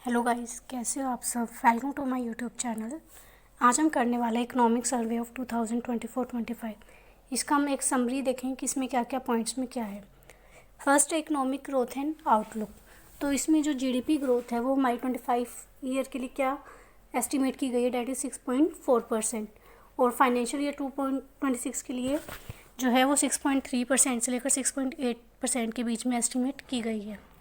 Hello guys, कैसे हो आप सब। Welcome to my YouTube channel. आज हम करने वाले इकोनॉमिक सर्वे ऑफ 2024-25। इसका हम एक समरी देखेंगे कि इसमें क्या क्या पॉइंट्स में क्या है। फर्स्ट है इकोनॉमिक ग्रोथ एंड आउटलुक। तो इसमें जो जीडीपी ग्रोथ है वो हमारी 25 ईयर के लिए क्या एस्टिमेट की गई है, डैट इज़ 6.4%। और फाइनेंशियल ईयर 2.26 के लिए जो है वो 6.3% से लेकर 6.8% के बीच में एस्टिमेट की गई है।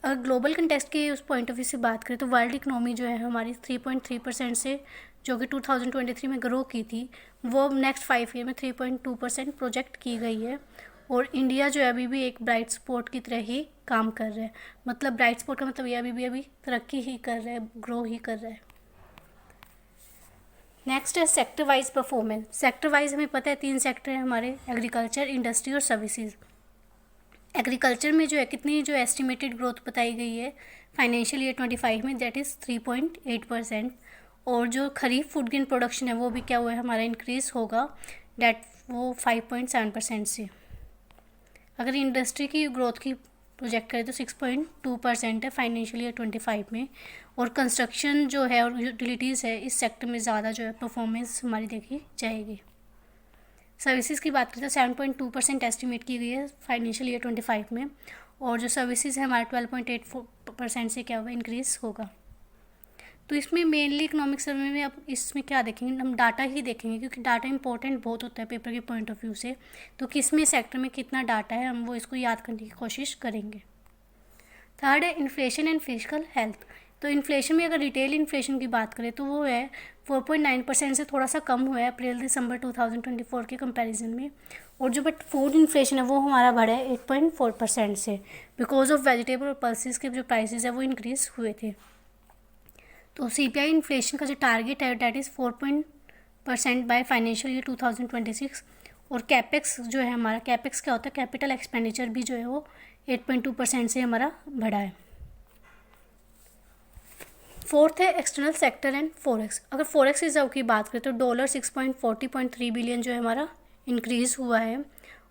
अगर ग्लोबल कंटेक्स्ट के उस पॉइंट ऑफ व्यू से बात करें तो वर्ल्ड इकनॉमी जो है हमारी 3.3% से जो कि 2023 में ग्रो की थी वो नेक्स्ट 5 ईयर में 3.2% प्रोजेक्ट की गई है। और इंडिया जो है अभी भी एक ब्राइट स्पॉट की तरह ही काम कर रहा है। मतलब ब्राइट स्पॉट का मतलब ये अभी तरक्की ही कर रहा है, ग्रो ही कर रहा है। नेक्स्ट है sector wise performance. Sector wise हमें पता है 3 सेक्टर हैं हमारे, एग्रीकल्चर, इंडस्ट्री और सर्विसेज। एग्रीकल्चर में जो है कितनी जो एस्टिमेटेड ग्रोथ बताई गई है फाइनेंशियल ईयर 25 में, दैट इज़ 3.8%। और जो खरीफ फूड ग्रेन प्रोडक्शन है वो भी क्या हुआ है हमारा इंक्रीज़ होगा, डैट वो 5.7% से। अगर इंडस्ट्री की ग्रोथ की प्रोजेक्ट करें तो 6.2% है फाइनेंशियल ईयर 25 में। और कंस्ट्रक्शन जो है और यूटिलिटीज़ है इस सेक्टर में ज़्यादा जो है परफॉर्मेंस हमारी देखी जाएगी। सर्विसेज की बात करें तो 7.2% एस्टिमेट की गई है फाइनेंशियल ईयर 25 में। और जो सर्विसेज है हमारे 12.84% से क्या होगा, इंक्रीज़ होगा। तो इसमें मेनली इकोनॉमिक सर्वे में अब इसमें क्या देखेंगे, हम डाटा ही देखेंगे क्योंकि डाटा इंपॉर्टेंट बहुत होता है पेपर के पॉइंट ऑफ व्यू से। तो किस में सेक्टर में कितना डाटा है हम वो इसको याद करने की कोशिश करेंगे। थर्ड है इन्फ्लेशन एंड फिजिकल हेल्थ। तो इन्फ्लेशन में अगर रिटेल इन्फ्लेशन की बात करें तो वो है 4.9% से थोड़ा सा कम हुआ है अप्रैल दिसंबर 2024 के कंपैरिजन में। और जो बट फूड इन्फ्लेशन है वो हमारा बढ़ा है 8.4% से, बिकॉज ऑफ वेजिटेबल और पल्सेस के जो प्राइसेस है वो इंक्रीज़ हुए थे। तो सीपीआई इन्फ्लेशन का जो टारगेट है that is 4% by financial year 2026। और कैपेक्स जो है हमारा, कैपेक्स क्या होता है, कैपिटल एक्सपेंडिचर भी जो है वो 8.2% से हमारा बढ़ा है। फोर्थ है एक्सटर्नल सेक्टर एंड फॉरेक्स। अगर फॉरेक्स रिजर्व की बात करें तो डॉलर 640.3 बिलियन जो है हमारा इंक्रीज़ हुआ है।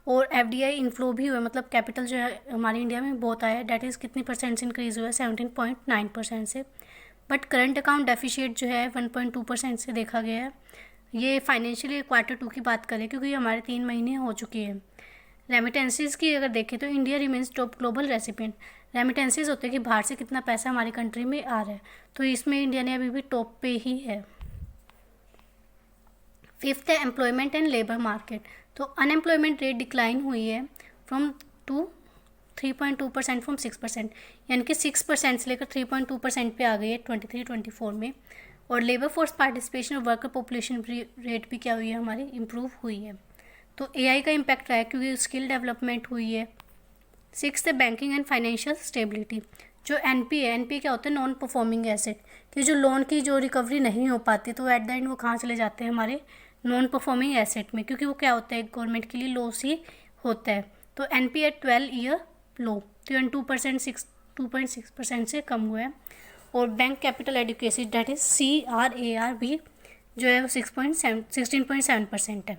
और एफडीआई इनफ्लो भी हुआ है, मतलब कैपिटल जो है हमारे इंडिया में बहुत आया है, डैट इज़ कितनी परसेंट से इंक्रीज़ हुआ है, 17.9% से। बट करंट अकाउंट डेफिशिएट जो है 1.2% से देखा गया है। ये फाइनेंशियल क्वार्टर 2 की बात करें क्योंकि हमारे 3 महीने हो चुके हैं। रेमिटेंसेज की अगर देखें तो India remains top global recipient. Remittances होते हैं कि बाहर से कितना पैसा हमारी कंट्री में आ रहा है, तो इसमें इंडिया ने अभी भी टॉप पे ही है। फिफ्थ है एम्प्लॉयमेंट एंड लेबर मार्केट। तो अनएम्प्लॉयमेंट रेट डिक्लाइन हुई है फ्रॉम 3.2% फ्रॉम 6%, यानी कि 6% से लेकर 3.2% पे आ गई है 23-24 में। और लेबर फोर्स पार्टिसिपेशन और वर्कर पॉपुलेशन रेट भी क्या हुई है हमारी, इम्प्रूव हुई है। तो एआई का इम्पैक्ट रहा है क्योंकि स्किल डेवलपमेंट हुई है। सिक्स्थ है बैंकिंग एंड फाइनेंशियल स्टेबिलिटी। जो एनपीए, एनपीए क्या होता है, नॉन परफॉर्मिंग एसेट, कि जो लोन की जो रिकवरी नहीं हो पाती तो एट द एंड वो कहाँ चले जाते हैं हमारे नॉन परफॉर्मिंग एसेट में, क्योंकि वो क्या होता है गवर्नमेंट के लिए लॉस ही होता है। तो एनपीए 12 ईयर लो, तो 2.6% से कम हुआ है। और bank capital adequacy that is CRAR भी जो है वो 16.7% है।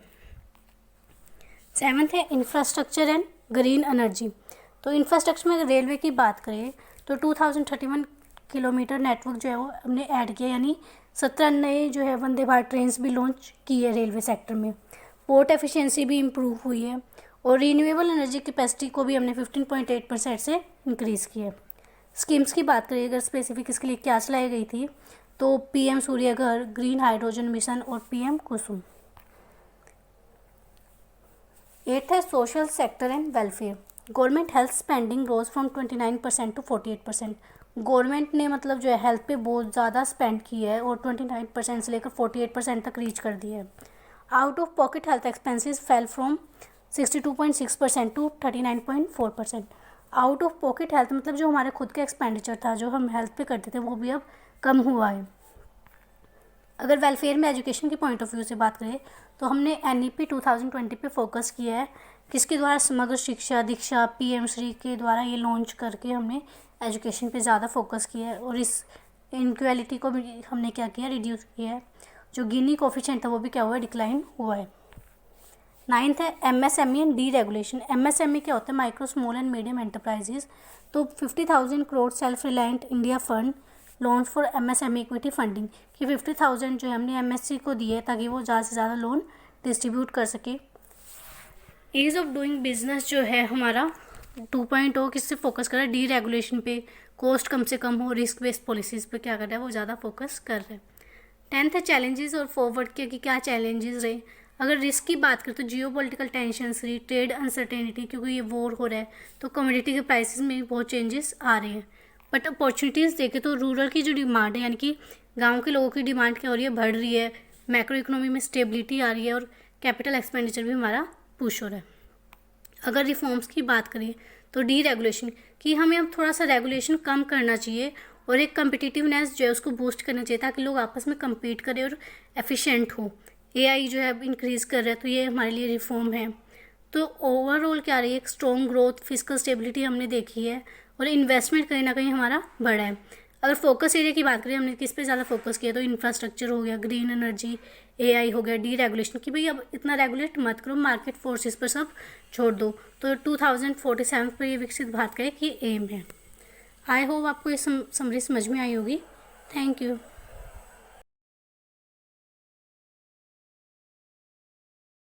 सेवन्थ है इंफ्रास्ट्रक्चर एंड ग्रीन एनर्जी। तो इंफ्रास्ट्रक्चर में अगर रेलवे की बात करें तो 2031 किलोमीटर नेटवर्क जो है वो हमने ऐड किया, यानी 17 नए जो है वंदे भारत ट्रेन भी लॉन्च की है रेलवे सेक्टर में। पोर्ट एफिशिएंसी भी इम्प्रूव हुई है। और रीन्यूएबल एनर्जी कैपेसिटी को भी हमने 15.8% से इंक्रीज़ किया है। स्कीम्स की बात करें अगर स्पेसिफिक इसके लिए क्या चलाई गई थी तो PM Surya Ghar, green hydrogen mission और PM कुसुम। एट्थ है social sector and welfare. Government health spending rose from 29% to 48%। Government ने मतलब जो है हेल्थ पे बहुत ज़्यादा स्पेंड किया है और 29% से लेकर 48% तक रीच कर दिया है। Out of pocket health expenses fell from 62.6% to 39.4%। Out of pocket health मतलब जो हमारे खुद का एक्सपेंडिचर था जो हम हेल्थ पे करते थे वो भी अब कम हुआ है। अगर वेलफेयर में एजुकेशन के पॉइंट ऑफ व्यू से बात करें तो हमने NEP 2020 पे फोकस किया है, किसके द्वारा, समग्र शिक्षा दीक्षा PM श्री के द्वारा ये लॉन्च करके हमने एजुकेशन पे ज़्यादा फोकस किया है। और इस इनक्वालिटी को भी हमने क्या किया, रिड्यूस किया है। जो गिनी कोफिशिएंट था वो भी क्या हुआ है, डिक्लाइन हुआ है। नाइन्थ है MSME and D regulation. MSME क्या होता है? Micro small and medium enterprises. तो 50,000 crore self reliant India fund launch for MSME equity funding, कि 50,000 जो है हमने MSC को दिए ताकि वो ज़्यादा से ज़्यादा लोन डिस्ट्रीब्यूट कर सके। ईज़ ऑफ डूइंग बिजनेस जो है हमारा 2.0 किससे फोकस कर रहा है? डी रेगुलेशन पे, कॉस्ट कम से कम हो, रिस्क बेस्ड पॉलिसीज़ पे क्या कर रहा है? वो ज़्यादा फोकस कर रहे हैं। 10th है चैलेंजेस और फॉरवर्ड के कि क्या चैलेंजेस रहे। अगर रिस्क की बात करें तो जियो पॉलिटिकल टेंशंस रही, ट्रेड अनसर्टेनिटी क्योंकि ये वॉर हो रहा है तो कमोडिटी के प्राइसेस में भी बहुत चेंजेस आ रहे हैं। बट अपॉर्चुनिटीज़ देखें तो रूरल की जो डिमांड है, यानी कि गांव के लोगों की डिमांड क्या हो रही है? बढ़ रही है। मैक्रो इकोनॉमी में स्टेबिलिटी आ रही है और कैपिटल एक्सपेंडिचर भी हमारा पुश हो रहा है। अगर रिफॉर्म्स की बात करें तो डी रेगुलेशन, कि हमें अब थोड़ा सा रेगुलेशन कम करना चाहिए और एक कम्पिटिटिवनेस जो है उसको बूस्ट करना चाहिए ताकि लोग आपस में कम्पीट करें और एफिशिएंट हो। AI जो है अब इंक्रीज़ कर रहा है तो ये हमारे लिए रिफॉर्म है। तो ओवरऑल क्या रही है? एक स्ट्रॉन्ग ग्रोथ, फिजिकल स्टेबिलिटी हमने देखी है और इन्वेस्टमेंट कहीं ना कहीं हमारा बढ़ा है। अगर फोकस एरिया की बात करें हमने किस पे ज़्यादा फोकस किया तो इंफ्रास्ट्रक्चर हो गया, ग्रीन एनर्जी, AI हो गया, डी रेगुलेशन कि भाई अब इतना रेगुलेट मत करो, मार्केट फोर्सेस पर सब छोड़ दो। तो 2047 पर ये विकसित भारत का एक ये एम है। आई होप आपको ये समरी समझ में आई होगी। Thank you.